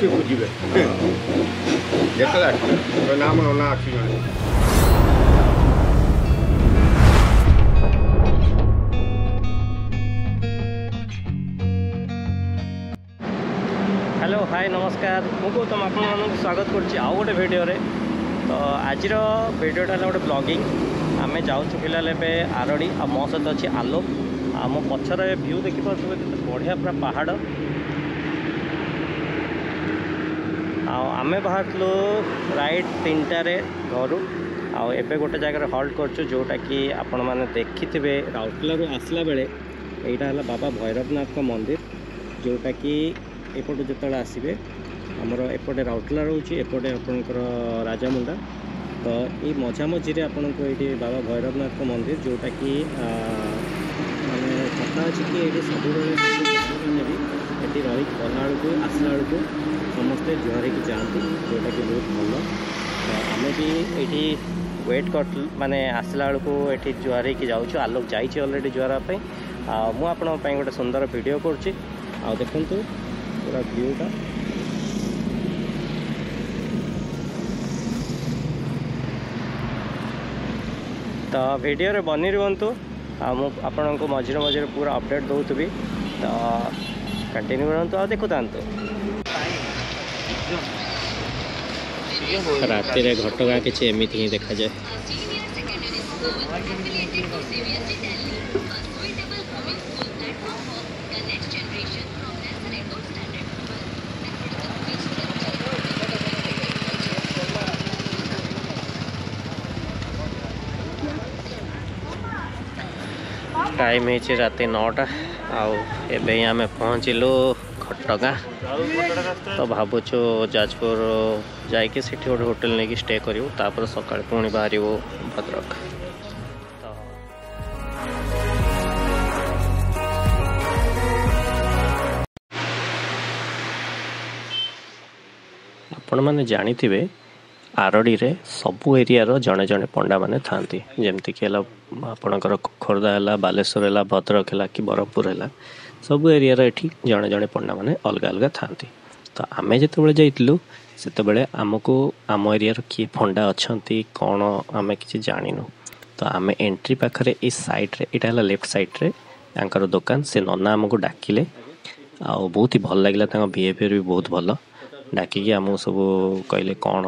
सी बुझे जो नाम नना अच्छी हेलो हाय नमस्कार मु गौतम आपको स्वागत करुच्ची आउ गोटे भिडियो तो आज भिडियोटा गोटे ब्लॉगिंग आम जाऊँ फिलहाल एवं आरड़ी आ मो सहित अच्छी आलोक आ मो पछर व्यू देखिपे बढ़िया पूरा पहाड़ आमे बाहरलु राइट 3टार घर आबे गोटे जगह हल्ट कर जोटा कि आपण मैंने देखिथे राउरकेला आसला बेले यहाँ है बाबा भैरवनाथ मंदिर जोटा कि एपटे जो आसबे आमर एपटे राउरकेला रोचे एपटे आपणकर राजामुंडा तो ये मझामझी आपण को ये बाबा भैरवनाथ मंदिर जोटा कि माने कथा अच्छी कि ये सब भी रही गला को आसला को समस्ते जुआर हो जाती जोटा कि बहुत भल तो आम भी ये वेट कर माने आसला को ये जुआर हो जाऊँ आलोक जाइए अलरेडी जुआरपाई मुझे गोटे सुंदर वीडियो करुँची आ देखु पूरा व्यूटा तो वीडियो रे बनी रुहतु आपण को मझे मझे पूरा अपडेट दूसरी तो कंटिन्यू करंतु आ देखु तांतु राति रे घटगा किछि एमिति ही देखा जाए टाइम है राति 9टा आबे आम पहुँचलु घटगाँ तो भावुँ जाजपुर जाकि गोटे होटेल नहीं स्टे करूँ तापर सकाळ पुणी बाहर भद्रक आपण मैंने जानी आरड़ी रे सबू एरिया जड़े जड़े पंडा माने थांती जेमती कि आपणकर खोर्धा है बालेश्वर है भद्रक है कि ब्रह्मपुर है सबू एरिया एठी जड़े जड़े पंडा माने अलग अलग थांती तो आमे जिते जाइलु से आमको आम एरिया किए पंडा अच्छा कौन आम कि जानिनु तो आम एंट्री पाखे इस साइड्रे यहाँ लेफ्ट साइड्रे यहाँ दुकान से नना आमको डाकिले आ बहुत ही भल लगे बिहेवियर भी बहुत भल डाकिकी आमको सब कहले कौन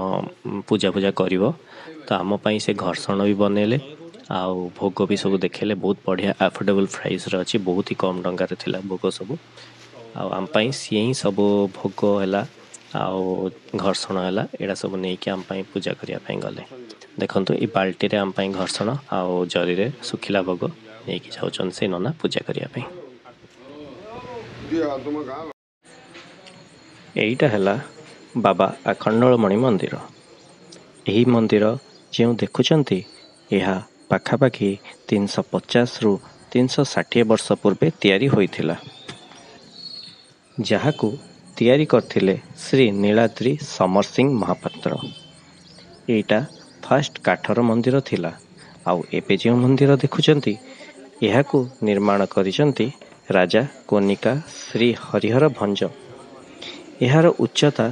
पूजा पूजा कर तो आमपाई से घर्षण भी बनैले आउ भोग भी सब देखेले बहुत बढ़िया अफोर्डेबल प्राइस अच्छी बहुत ही कम टंकार थिला भोग सब आमपाई सी ही सब भोग है आउ घर्षण है यहाँ सब नहीं कि आमपाई पूजा करने गले देखंतु ये बाल्टी रे आमपाई घर्षण आउ जरी रे सुखिला भोग नहीं कि जाउछन से नना पूजा करने एईटा है बाबा आखंडलमणि मंदिर यही मंदिर जो देखुंट यह पाखापाखि 350 रु 360 वर्ष पूर्वे तैयारी होइथिला जहाकू तैयारी करथिले श्री नीलाद्री समर सिंह महापात्र एटा फास्ट काठर मंदिर थिला आउ एबे जो मंदिर देखुंट यहाकू निर्माण करिसंती राजा कोनिका श्री हरिहर भंज यार उच्चता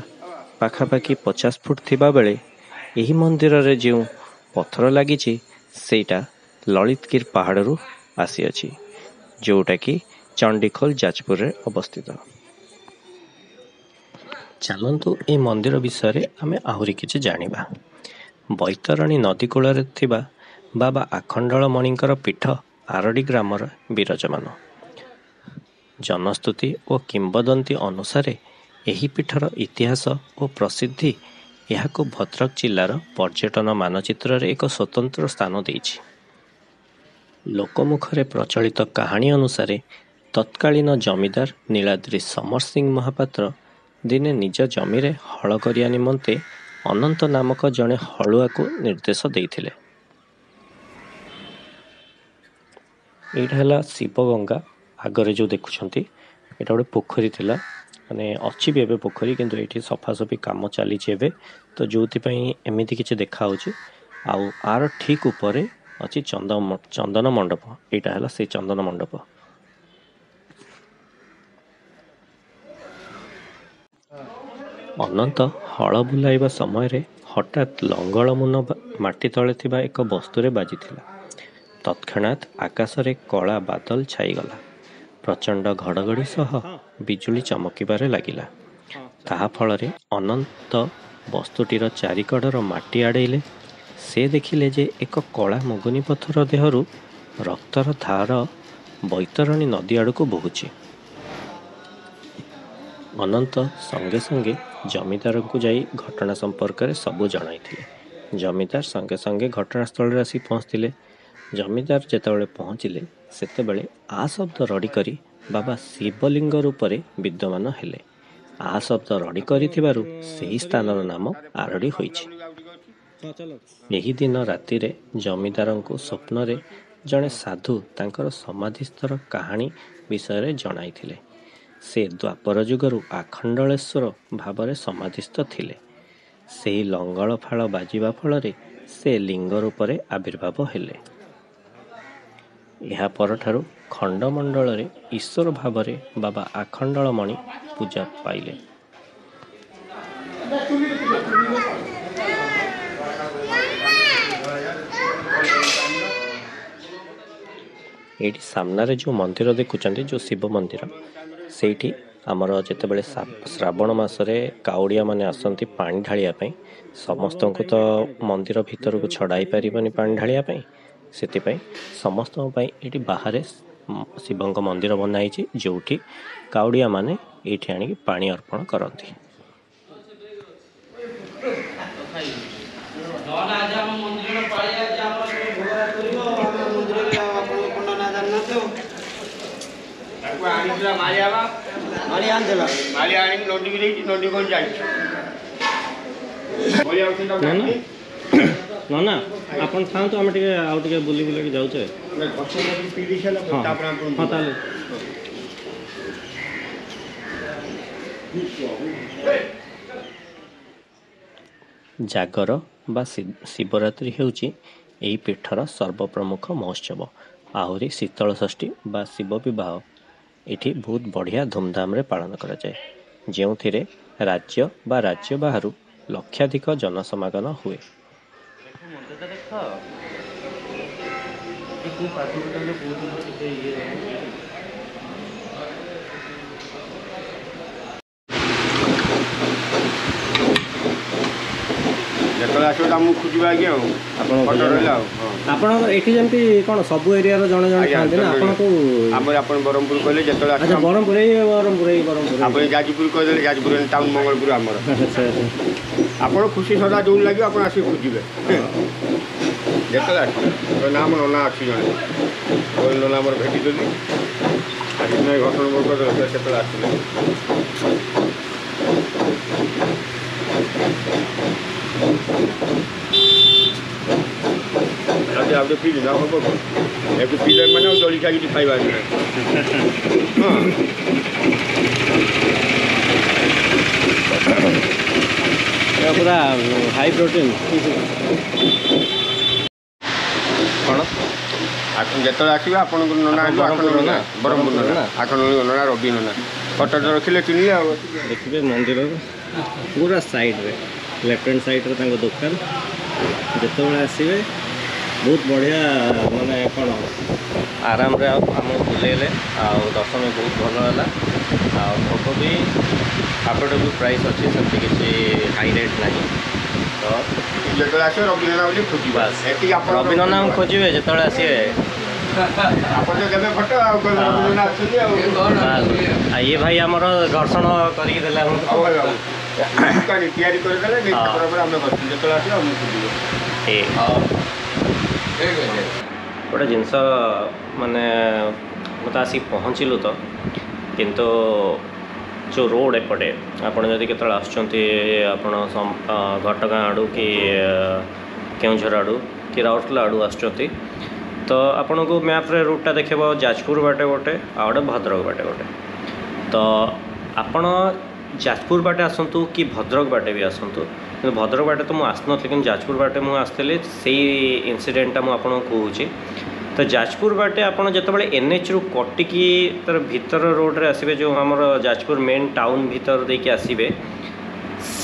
पाखापाखि 50 फुट थिबा बेले यही मंदिर रे जो पत्थर लगी सेटा ललितगिर पहाड़ रू आसी अछि जोटा कि चंडीखोल जाजपुर रे अवस्थित चलतु ए मंदिर विषय आमे आहुरी किछि जानिबा बैतरणी नदी कूल रे थिबा बाबा आखंडलमणिंकर पीठ आरडी ग्रामर विराजमान जनस्तुति और किंबदंती अनुसारे यही पीठर इतिहास और प्रसिद्धि यह भद्रक जिलार पर्यटन मानचित्र रे एक स्वतंत्र स्थान देइछि लोकमुखरे प्रचलित कहानी अनुसार तत्कालीन जमीदार नीलाद्री समर सिंह महापात्र दिने निज जमीरे हल करिया निमंते अनंत नामक जड़े हलुआ को निर्देश देइथिले एटा हला शिवगंगा आगरे जो देखुंट एटा गोटे पोखरी थिला माने अच्छी भी एबे पोखरी किंतु एठी सफासफी काम चली तो जो एमती किसी देखा आउ आर ठीक उपरे अच्छी चंदन मंडप यहाँ है से चंदन मंडप ଅନନ୍ତ ହଳ ବୁଲାଇବା ସମୟରେ ହଠାତ୍ ଲଙ୍ଗଳ ମୁନ ମାଟି ତଳେ ଥିବା ଏକ ବସ୍ତୁରେ ବାଜିଥିଲା। ତତ୍କ୍ଷଣାତ୍ ଆକାଶରେ କଳା ବାଦଲ ଛାଇଗଲା। ପ୍ରଚଣ୍ଡ ଘଡ଼ଘଡ଼ି ସହ ବିଜୁଳି ଚମକିବାରେ ଲାଗିଲା। ତାହା ଫଳରେ ଅନନ୍ତ ବସ୍ତୁଟିର ଚାରିକଡ଼ର ମାଟି ଆଡ଼େଇଲେ। ସେ ଦେଖିଲେ ଯେ ଏକ କଳା ମୁଗୁନି ପଥର ଦେହରୁ ରକ୍ତର ଧାର ବୈତରଣୀ ନଦୀ ଆଡ଼କୁ ବୋହୁଛି। ଅନନ୍ତ ସଙ୍ଗେ ସଙ୍ଗେ ଜମିଦାରଙ୍କୁ ଯାଇ ଘଟଣା ସମ୍ପର୍କରେ ସବୁ ଜଣାଇଥିଲେ। ଜମିଦାର ସଙ୍ଗେ ସଙ୍ଗେ ଘଟଣାସ୍ଥଳରେ ଆସି ପହଞ୍ଚିଥିଲେ। ଜମିଦାର ଯେତେବେଳେ ପହଞ୍ଚିଲେ ସେତେବେଳେ ଆ ଶବ୍ଦ ରଡ଼ି କରି ବାବା ଶିବଲିଙ୍ଗ ରୂପରେ ବିଦ୍ୟମାନ ହେଲେ। ଆ ଶବ୍ଦ ରଡ଼ି କରିଥିବାରୁ ସେହି ସ୍ଥାନର ନାମ ଆରଡ଼ି ହୋଇଛି। ଏହି ଦିନ ରାତିରେ ଜମିଦାରଙ୍କୁ ସ୍ୱପ୍ନରେ ଜଣେ ସାଧୁ ତାଙ୍କର ସମାଧିସ୍ଥର କାହାଣୀ ବିଷୟରେ ଜଣାଇଥିଲେ। ସେ ଦ୍ୱାପର ଯୁଗରୁ ଆଖଣ୍ଡଳେଶ୍ୱର ଭାବରେ ସମାଧିସ୍ଥ ଥିଲେ। ସେହି ଲଙ୍ଗଳ ଫାଳ ବାଜିବା ଫଳରେ ସେ ଲିଙ୍ଗ ରୂପରେ ଆବିର୍ଭାବ ହେଲେ। ଏହା ପରଠାରୁ ଖଣ୍ଡମଣ୍ଡଳରେ ଈଶ୍ୱର ଭାବରେ ବାବା ଆଖଣ୍ଡଳମଣି ପୂଜା ପାଇଲେ। ଏଇଠି ସାମ୍ନାରେ ଯେଉଁ ମନ୍ଦିର ଦେଖୁଛନ୍ତି, ଯେଉଁ ଶିବ ମନ୍ଦିର, ସେଇଠି ଆମର ଯେତେବେଳେ ଶ୍ରାବଣ ମାସରେ କାଉଡ଼ିଆ ମାନେ ଆସନ୍ତି ପାଣି ଢାଳିବା ପାଇଁ, ସମସ୍ତଙ୍କୁ ତ ମନ୍ଦିର ଭିତରକୁ ଛଡ଼ାଇ ପାରିବନି ପାଣି ଢାଳିବା ପାଇଁ। ସେଥିପାଇଁ ସମସ୍ତଙ୍କ ପାଇଁ ଏଇଠି ବାହାରେ ଶିବଙ୍କ ମନ୍ଦିର ବନା ହେଇଛି, ଯେଉଁଠି କାଉଡ଼ିଆ ମାନେ ଏଇଠି ଆଣିକି ପାଣି ଅର୍ପଣ କରନ୍ତି। ନା ଆପଣ ଥାଆନ୍ତୁ, ଆମେ ଟିକେ ଆଉ ଟିକେ ବୁଲି ବୁଲିକି ଯାଉଛେ। ହଁ ତାହେଲେ ଜାଗର ବା ଶିବରାତ୍ରି ହେଉଛି ଏହି ପୀଠର ସର୍ବପ୍ରମୁଖ ମହୋତ୍ସବ। ଆହୁରି ଶୀତଳ ଷଷ୍ଠୀ ବା ଶିବ ବିବାହ ଏଠି ବହୁତ ବଢ଼ିଆ ଧୁମଧାମରେ ପାଳନ କରାଯାଏ, ଯେଉଁଥିରେ ରାଜ୍ୟ ବା ରାଜ୍ୟ ବାହାରୁ ଲକ୍ଷାଧିକ ଜନସମାଗମ ହୁଏ। ଯେତେବେଳେ ଆସିବ ଆମକୁ ଖୋଜିବା ଆଜ୍ଞା ଆଉ ଆପଣଙ୍କର ଏଠି ଯେମିତି କ'ଣ ସବୁ ଏରିଆର ଜଣେ ଜଣେ ଥାଆନ୍ତି ନା? ଆପଣଙ୍କୁ ଆମର ଆପଣ ବ୍ରହ୍ମପୁର କହିଲେ ଯେତେବେଳେ ଆଚ୍ଛା, ବ୍ରହ୍ମପୁର ଆପଣ ଯାଜପୁର କହିଦେଲେ ଯାଜପୁର ଟାଉନ୍ ମଙ୍ଗଳପୁର ଆମର। ଆପଣ ଖୁସି ସଦା ଯୋଉଠି ଲାଗିବ ଆପଣ ଆସିକି ଖୋଜିବେ। ଯେତେବେଳେ ଆସିବେ ନା ଆମ ନନା ଅଛି ଜଣେ ନନା ଆମର ଭେଟିଛନ୍ତି, ଆଜି ନାଇଁ ଘଟଣା ମୋର କରିଦେଲେ ସେତେବେଳେ ଆସିଲେ। ଆଉ ଟିକେ ପିଇଲି ନା ହବ ଏକୁ ପିଇଲେ ମାନେ ଆଉ ଜଳିଖିଆ କିଛି ଖାଇବା ନାହିଁ। ପୁରା ହାଇ ପ୍ରୋଟିନ୍। କ'ଣ ଯେତେବେଳେ ଆସିବେ ଆପଣଙ୍କ ନନା ବ୍ରହ୍ମପୁର ନନା ଆଖଣ୍ଡଳମଣି ନନା ରବି ନନା ଫଟୋ ରଖିଲେ ଚିହ୍ନିଲେ ଆଉ। ଦେଖିବେ ମନ୍ଦିରର ପୁରା ସାଇଡ଼୍ରେ ଲେଫ୍ଟ ହ୍ୟାଣ୍ଡ ସାଇଡ଼୍ରେ ତାଙ୍କ ଦୋକାନ। ଯେତେବେଳେ ଆସିବେ ବହୁତ ବଢ଼ିଆ, ମାନେ କ'ଣ ଆରାମରେ ଆମକୁ ବୁଲେଇଲେ, ଆଉ ଦର୍ଶନ ବହୁତ ଭଲ ହେଲା। ଆଉ ଭୋଗ ବି ଆଫୋର୍ଡେବଲ୍ ପ୍ରାଇସ୍ ଅଛି, ସେମିତି କିଛି ହାଇ ରେଟ୍ ନାହିଁ। ତ ଯେତେବେଳେ ଆସିବେ ରବି ନନା ବୋଲି ଖୋଜିବା, ରବି ନନାଙ୍କୁ ଖୋଜିବେ ଯେତେବେଳେ ଆସିବେ। ଆପଣ ତ ଦେବେ ଫଟୋ ଆଉ ରବି ନନା ଆସୁଛନ୍ତି ଆଉ ଇଏ ଭାଇ ଆମର ଘର୍ଷଣ କରିକି ଦେଲେ ଆମକୁ ତିଆରି କରିଦେଲେ ଆମେ କରୁଛୁ। ଯେତେବେଳେ ଆସିବେ ଆମକୁ ଖୋଜିବେ। ଗୋଟେ ଜିନିଷ ମାନେ ମୁଁ ତ ଆସିକି ପହଞ୍ଚିଲୁ ତ, କିନ୍ତୁ ଯେଉଁ ରୋଡ଼ ଏପଟେ ଆପଣ ଯଦି କେତେବେଳେ ଆସୁଛନ୍ତି, ଆପଣ ଘଟଗାଁ ଆଡ଼ୁ କି କେଉଁଝର ଆଡ଼ୁ କି ରାଉରକେଲା ଆଡ଼ୁ ଆସୁଛନ୍ତି, ତ ଆପଣଙ୍କୁ ମ୍ୟାପ୍ରେ ରୁଟ୍ଟା ଦେଖେଇବ ଯାଜପୁର ବାଟେ ଗୋଟେ ଆଉ ଗୋଟେ ଭଦ୍ରକ ବାଟେ ଗୋଟେ। ତ ଆପଣ ଯାଜପୁର ବାଟେ ଆସନ୍ତୁ କି ଭଦ୍ରକ ବାଟେ ବି ଆସନ୍ତୁ, କିନ୍ତୁ ଭଦ୍ରକ ବାଟେ ତ ମୁଁ ଆସିନଥିଲି, କିନ୍ତୁ ଯାଜପୁର ବାଟେ ମୁଁ ଆସିଥିଲି। ସେଇ ଇନସିଡେଣ୍ଟଟା ମୁଁ ଆପଣଙ୍କୁ କହୁଛି। ତ ଯାଜପୁର ବାଟେ ଆପଣ ଯେତେବେଳେ NHରୁ କଟିକି ତାର ଭିତର ରୋଡ଼ରେ ଆସିବେ, ଯେଉଁ ଆମର ଯାଜପୁର ମେନ୍ ଟାଉନ୍ ଭିତର ଦେଇକି ଆସିବେ,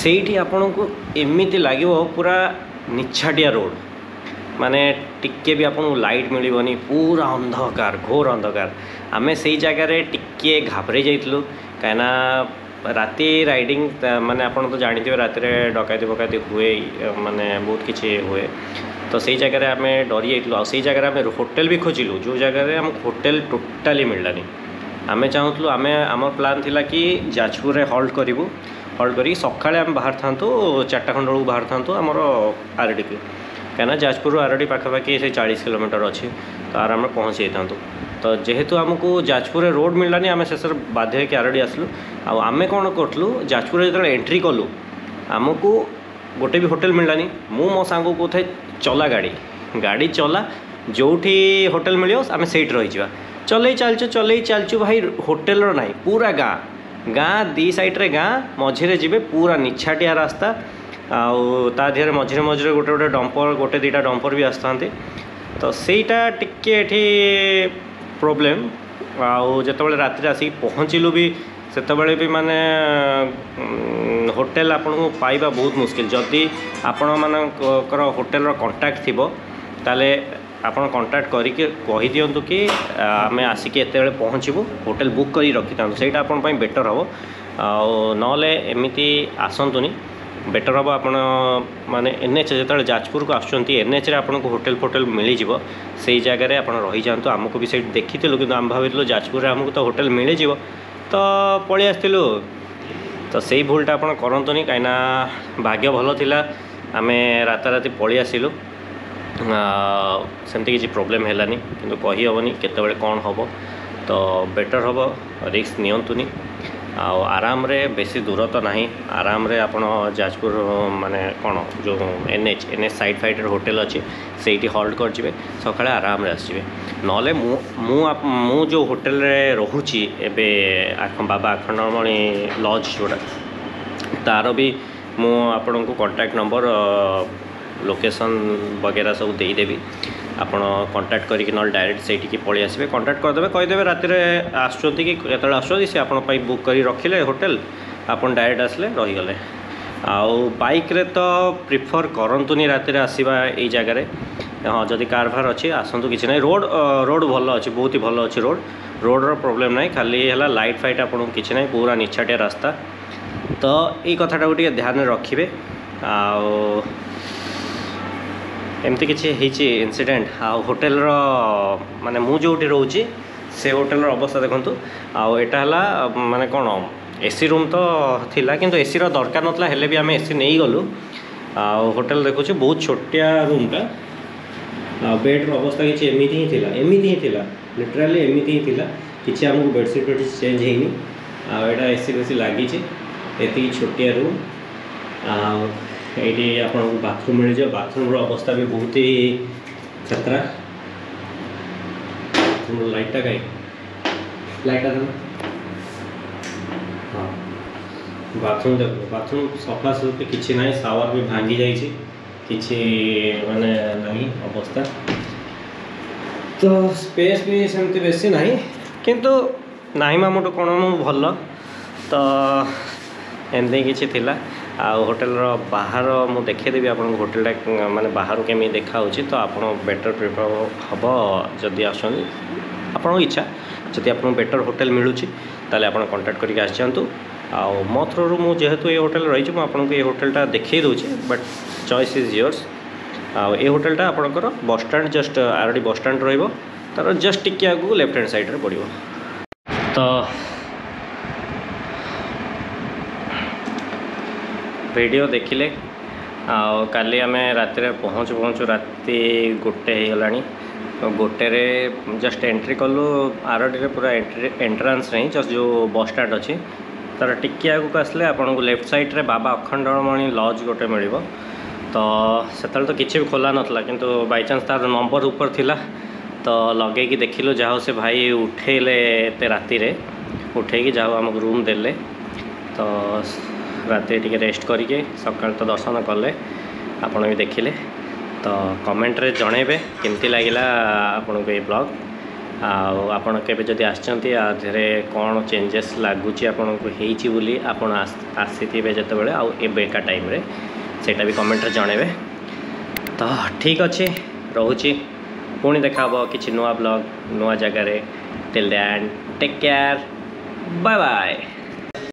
ସେଇଠି ଆପଣଙ୍କୁ ଏମିତି ଲାଗିବ ପୁରା ନିଛାଟିଆ ରୋଡ଼, ମାନେ ଟିକେ ବି ଆପଣଙ୍କୁ ଲାଇଟ୍ ମିଳିବନି, ପୁରା ଅନ୍ଧକାର, ଘୋର ଅନ୍ଧକାର। ଆମେ ସେଇ ଜାଗାରେ ଟିକେ ଘାବରେଇ ଯାଇଥିଲୁ, କାହିଁକିନା ରାତି ରାଇଡ଼ିଂ ମାନେ ଆପଣ ତ ଜାଣିଥିବେ ରାତିରେ ଡକାୟତି ଫକାୟତି ହୁଏ, ମାନେ ବହୁତ କିଛି ହୁଏ। ତ ସେଇ ଜାଗାରେ ଆମେ ଡରି ଯାଇଥିଲୁ। ଆଉ ସେଇ ଜାଗାରେ ଆମେ ହୋଟେଲ ବି ଖୋଜିଲୁ, ଯେଉଁ ଜାଗାରେ ଆମକୁ ହୋଟେଲ ଟୋଟାଲି ମିଳିଲାନି। ଆମେ ଚାହୁଁଥିଲୁ, ଆମର ପ୍ଲାନ୍ ଥିଲା କି ଯାଜପୁରରେ ହଲ୍ଟ କରିବୁ, ହଲ୍ଟ କରିକି ସକାଳେ ଆମେ ବାହାରିଥାନ୍ତୁ, 4ଟା ଖଣ୍ଡେ ବେଳକୁ ବାହାରିଥାନ୍ତୁ ଆମର ଆରଡ଼ିକୁ, କାହିଁକିନା ଯାଜପୁରରୁ ଆରଡ଼ି ପାଖାପାଖି ସେ 40 କିଲୋମିଟର ଅଛି, ତ ଆରାମରେ ପହଞ୍ଚି ଯାଇଥାନ୍ତୁ। ତ ଯେହେତୁ ଆମକୁ ଯାଜପୁରରେ ରୋଡ଼ ମିଳିଲାନି, ଆମେ ଶେଷରେ ବାଧ୍ୟ ହେଇକି ଆରଡ଼ି ଆସିଲୁ। ଆଉ ଆମେ କ'ଣ କରିଥିଲୁ, ଯାଜପୁରରେ ଯେତେବେଳେ ଏଣ୍ଟ୍ରି କଲୁ ଆମକୁ ଗୋଟେ ବି ହୋଟେଲ ମିଳିଲାନି। ମୁଁ ମୋ ସାଙ୍ଗକୁ କହୁଥାଏ ଚଲା ଗାଡ଼ି ଚଲା, ଯେଉଁଠି ହୋଟେଲ ମିଳିବ ଆମେ ସେଇଠି ରହିଯିବା। ଚଲେଇ ଚାଲିଛୁ ଭାଇ, ହୋଟେଲର ନାହିଁ, ପୁରା ଗାଁ ଦି ସାଇଡ଼୍ରେ ଗାଁ, ମଝିରେ ଯିବେ ପୁରା ନିଛାଟିଆ ରାସ୍ତା। ଆଉ ତା ଦେହରେ ମଝିରେ ଗୋଟେ ଡମ୍ପର, ଗୋଟେ ଦୁଇଟା ଡମ୍ପର ବି ଆସିଥାନ୍ତି। ତ ସେଇଟା ଟିକେ ଏଠି ପ୍ରୋବ୍ଲେମ୍। ଆଉ ଯେତେବେଳେ ରାତିରେ ଆସିକି ପହଞ୍ଚିଲୁ ବି, ସେତେବେଳେ ବି ମାନେ ହୋଟେଲ ଆପଣଙ୍କୁ ପାଇବା ବହୁତ ମୁସ୍କିଲ। ଯଦି ଆପଣମାନଙ୍କର ହୋଟେଲର କଣ୍ଟାକ୍ଟ ଥିବ ତାହେଲେ ଆପଣ କଣ୍ଟାକ୍ଟ କରିକି କହିଦିଅନ୍ତୁ କି ଆମେ ଆସିକି ଏତେବେଳେ ପହଞ୍ଚିବୁ, ହୋଟେଲ ବୁକ୍ କରି ରଖିଥାନ୍ତୁ, ସେଇଟା ଆପଣଙ୍କ ପାଇଁ ବେଟର୍ ହେବ। ଆଉ ନହେଲେ ଏମିତି ଆସନ୍ତୁନି, ବେଟର୍ ହେବ ଆପଣ ମାନେ NH ଯେତେବେଳେ ଯାଜପୁରକୁ ଆସୁଛନ୍ତି, NHରେ ଆପଣଙ୍କୁ ହୋଟେଲ ମିଳିଯିବ, ସେଇ ଜାଗାରେ ଆପଣ ରହିଯାଆନ୍ତୁ। ଆମକୁ ବି ସେଇଠି ଦେଖିଥିଲୁ, କିନ୍ତୁ ଆମେ ଭାବିଥିଲୁ ଯାଜପୁରରେ ଆମକୁ ତ ହୋଟେଲ ମିଳିଯିବ, ତ ପଳେଇ ଆସିଥିଲୁ। ତ ସେଇ ଭୁଲଟା ଆପଣ କରନ୍ତୁନି, କାହିଁକିନା ଭାଗ୍ୟ ଭଲ ଥିଲା, ଆମେ ରାତାରାତି ପଳେଇ ଆସିଲୁ। ସେମିତି କିଛି ପ୍ରୋବ୍ଲେମ୍ ହେଲାନି, କିନ୍ତୁ କହିହେବନି କେତେବେଳେ କ'ଣ ହେବ। ତ ବେଟର୍ ହେବ ରିସ୍କ ନିଅନ୍ତୁନି। ଆଉ ଆରାମରେ, ବେଶୀ ଦୂର ତ ନାହିଁ, ଆରାମରେ ଆପଣ ଯାଜପୁର ମାନେ କ'ଣ ଯେଉଁ NH ସାଇଡ଼୍ରେ ହୋଟେଲ ଅଛି, ସେଇଠି ହଲ୍ଟ କରିଯିବେ, ସକାଳେ ଆରାମରେ ଆସିଯିବେ। ନହେଲେ ମୁଁ ଯେଉଁ ହୋଟେଲରେ ରହୁଛି ଏବେ, ବାବା ଆଖଣ୍ଡଳମଣି ଲଜ୍ ଯେଉଁଟା, ତା'ର ବି ମୁଁ ଆପଣଙ୍କୁ କଣ୍ଟାକ୍ଟ ନମ୍ବର, ଲୋକେସନ୍ ବଗେରା ସବୁ ଦେଇଦେବି। ଆପଣ କଣ୍ଟାକ୍ଟ କରିକି ନହେଲେ ଡାଇରେକ୍ଟ ସେଇଠିକି ପଳେଇ ଆସିବେ, କଣ୍ଟାକ୍ଟ କରିଦେବେ, କହିଦେବେ ରାତିରେ ଆସୁଛନ୍ତି କି କେତେବେଳେ ଆସୁଛନ୍ତି, ସେ ଆପଣଙ୍କ ପାଇଁ ବୁକ୍ କରି ରଖିଲେ ହୋଟେଲ, ଆପଣ ଡାଇରେକ୍ଟ ଆସିଲେ ରହିଗଲେ। ଆଉ ବାଇକ୍ରେ ତ ପ୍ରିଫର୍ କରନ୍ତୁନି ରାତିରେ ଆସିବା ଏଇ ଜାଗାରେ। ହଁ, ଯଦି କାର୍ ଫାର୍ ଅଛି ଆସନ୍ତୁ, କିଛି ନାହିଁ। ରୋଡ଼ ଭଲ ଅଛି, ବହୁତ ହି ଭଲ ଅଛି ରୋଡ଼ର ପ୍ରୋବ୍ଲେମ୍ ନାହିଁ, ଖାଲି ହେଲା ଲାଇଟ୍ ଫାଇଟ୍ ଆପଣଙ୍କୁ କିଛି ନାହିଁ, ପୁରା ନିଛାଟିଆ ରାସ୍ତା। ତ ଏଇ କଥାଟାକୁ ଟିକେ ଧ୍ୟାନରେ ରଖିବେ। ଆଉ ଏମିତି କିଛି ହେଇଛି ଇନସିଡେଣ୍ଟ। ଆଉ ହୋଟେଲର ମାନେ ମୁଁ ଯେଉଁଠି ରହୁଛି ସେ ହୋଟେଲର ଅବସ୍ଥା ଦେଖନ୍ତୁ। ଆଉ ଏଇଟା ହେଲା ମାନେ କ'ଣ, AC ରୁମ୍ ତ ଥିଲା, କିନ୍ତୁ ACର ଦରକାର ନଥିଲା, ହେଲେ ବି ଆମେ AC ନେଇଗଲୁ। ଆଉ ହୋଟେଲ ଦେଖୁଛି ବହୁତ ଛୋଟିଆ ରୁମ୍ଟା। ଆଉ ବେଡ଼୍ର ଅବସ୍ଥା କିଛି ଏମିତି ହିଁ ଥିଲା, ଲିଟରାଲି ଏମିତି ହିଁ ଥିଲା, କିଛି ଆମକୁ ବେଡ଼ସିଟ୍ ଚେଞ୍ଜ ହେଇନି। ଆଉ ଏଇଟା AC ବେଶୀ ଲାଗିଛି, ଏତିକି ଛୋଟିଆ ରୁମ୍। ଆଉ ଏଇଠି ଆପଣଙ୍କୁ ବାଥରୁମ୍ ମିଳିଯିବ, ବାଥରୁମ୍ର ଅବସ୍ଥା ବି ବହୁତ ହି ଖତରା। ବାଥରୁମ୍ର ଲାଇଟ୍ଟା ଲାଇଟ୍ଟା ଦେବ। ହଁ, ବାଥରୁମ୍ ଦେଖନ୍ତୁ, ବାଥରୁମ୍ ସଫାସୁଫି କିଛି ନାହିଁ, ସାୱାର ବି ଭାଙ୍ଗି ଯାଇଛି, କିଛି ମାନେ ନାହିଁ ଅବସ୍ଥା। ତ ସ୍ପେସ୍ ବି ସେମିତି ବେଶୀ ନାହିଁ, କିନ୍ତୁ ନାହିଁ ମାମୁଠୁ କ'ଣ ମୁଁ ଭଲ, ତ ଏମିତି କିଛି ଥିଲା। ଆଉ ହୋଟେଲର ବାହାର ମୁଁ ଦେଖାଇଦେବି ଆପଣଙ୍କୁ, ହୋଟେଲଟା ମାନେ ବାହାରୁ କେମିତି ଦେଖାହେଉଛି। ତ ଆପଣ ବେଟର୍ ପ୍ରିଫର୍ ହେବ ଯଦି ଆସୁଛନ୍ତି, ଆପଣଙ୍କ ଇଚ୍ଛା। ଯଦି ଆପଣଙ୍କୁ ବେଟର୍ ହୋଟେଲ ମିଳୁଛି ତାହେଲେ ଆପଣ କଣ୍ଟାକ୍ଟ କରିକି ଆସିଯାଆନ୍ତୁ। ଆଉ ମୋ ଥ୍ରୋରୁ ମୁଁ ଯେହେତୁ ଏ ହୋଟେଲ ରହିଛି, ମୁଁ ଆପଣଙ୍କୁ ଏ ହୋଟେଲଟା ଦେଖାଇ ଦେଉଛି, ବଟ୍ ଚଏସ୍ ଇଜ୍ ୟୋର୍ସ। ଆଉ ଏ ହୋଟେଲଟା ଆପଣଙ୍କର ବସଷ୍ଟାଣ୍ଡ, ଜଷ୍ଟ ଆରଡ଼ି ବସଷ୍ଟାଣ୍ଡ ରହିବ, ତା'ର ଜଷ୍ଟ ଟିକେ ଆଗକୁ ଲେଫ୍ଟ ହ୍ୟାଣ୍ଡ ସାଇଡ଼୍ରେ ପଡ଼ିବ। ତ ଭିଡ଼ିଓ ଦେଖିଲେ। ଆଉ କାଲି ଆମେ ରାତିରେ ପହଞ୍ଚୁ ରାତି 1 ହେଇଗଲାଣି। 1ରେ ଜଷ୍ଟ ଏଣ୍ଟ୍ରି କଲୁ ଆରଡ଼ିରେ, ପୁରା ଏଣ୍ଟ୍ରାନ୍ସ ନାହିଁ, ଜଷ୍ଟ ଯେଉଁ ବସଷ୍ଟାଣ୍ଡ ଅଛି ତା'ର ଟିକେ ଆଗକୁ ଆସିଲେ ଆପଣଙ୍କୁ ଲେଫ୍ଟ ସାଇଡ଼୍ରେ ବାବା ଆଖଣ୍ଡଳମଣି ଲଜ୍ ଗୋଟେ ମିଳିବ। ତ ସେତେବେଳେ ତ କିଛି ବି ଖୋଲା ନଥିଲା, କିନ୍ତୁ ବାଇଚାନ୍ସ ତା'ର ନମ୍ବର ଉପରେ ଥିଲା, ତ ଲଗେଇକି ଦେଖିଲୁ, ଯାହା ହଉ ସେ ଭାଇ ଉଠେଇଲେ ଏତେ ରାତିରେ, ଉଠେଇକି ଯାହା ହଉ ଆମକୁ ରୁମ୍ ଦେଲେ। ତ ରାତିରେ ଟିକେ ରେଷ୍ଟ କରିକି ସକାଳେ ତ ଦର୍ଶନ କଲେ, ଆପଣ ବି ଦେଖିଲେ। ତ କମେଣ୍ଟରେ ଜଣାଇବେ କେମିତି ଲାଗିଲା ଆପଣଙ୍କୁ ଏଇ ବ୍ଲଗ୍। आपण केबे जदि आछंती आधरे कौन चेंजेस लगुच आपन को हेची बोली आपण आसीथिबे जतबेले आ एबेका टाइम रे सेटा भी कमेंट रे जणेबे। तो ठीक अच्छे रोची पुणी देखा किसी नुआ ब्लॉग नुआ जगह till then take care bye bye.